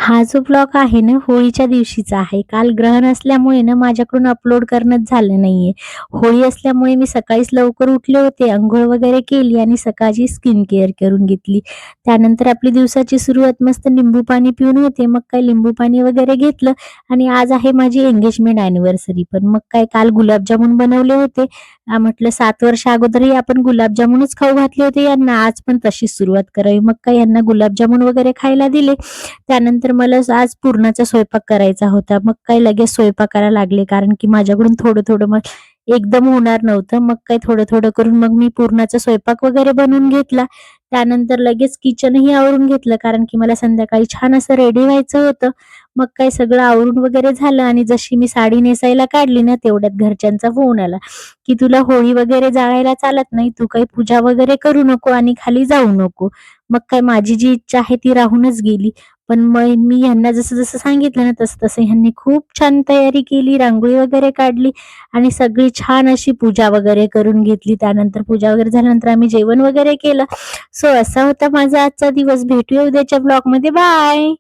हा जो ब्लॉग आहे ना, होळीच्या दिवशीचा आहे. काल ग्रहण असल्यामुळे ना, माझ्याकडून अपलोड करणंच झालं नाहीये. होळी असल्यामुळे मी सकाळीच लवकर उठले होते, अंघोळ वगैरे केली आणि सकाळची स्किन केअर करून घेतली. त्यानंतर आपली दिवसाची सुरुवात मस्त लिंबू पाणी पिऊन होते. मग काय लिंबू पाणी वगैरे घेतलं आणि आज आहे माझी एंगेजमेंट अॅनिव्हर्सरी पण. मग काय काल गुलाबजामुन बनवले होते. म्हटलं 7 वर्ष अगोदरही आपण गुलाबजामुनच खाऊ घातले होते यांना, आज पण तशीच सुरुवात करावी. मग काय यांना गुलाबजामुन वगैरे खायला दिले. त्यानंतर मला आज पुरणाचा स्वयंपाक करायचा होता. मग काय लगेच स्वयंपाकाला लागले, कारण की माझ्याकडून थोडं-थोडं मग एकदम होणार नव्हतं. मग काय थोडं-थोडं करून मग मी पुरणाचा स्वयंपाक वगैरे बनवून घेतला. त्यानंतर लगेच किचनही आवरून घेतलं, कारण की मला संध्याकाळी छान असं रेडी व्हायचं होतं. मग काय सगळं आवरून वगैरे झालं आणि जशी मी साडी नेसायला काढली ना, तेवढ्यात घरच्यांचा फोन आला, की "तुला होळी वगैरे जाळायला चालत नाही. तू काही पूजा वगैरे करू नको आणि खाली जाऊ नको." मग काय माझी जी इच्छा आहे ती राहूनच गेली. पण मग मी ह्यांना जसं-जसं सांगितलं ना, तसं-तसं ह्यांनी खूप छान तयारी केली, रांगोळी वगैरे काढली आणि सगळी छान अशी पूजा वगैरे करून घेतली. त्यानंतर पूजा वगैरे झाल्यानंतर आम्ही जेवण वगैरे केलं. सो असा होता माझा आजचा दिवस. भेटूया उद्याच्या ब्लॉगमध्ये. बाय.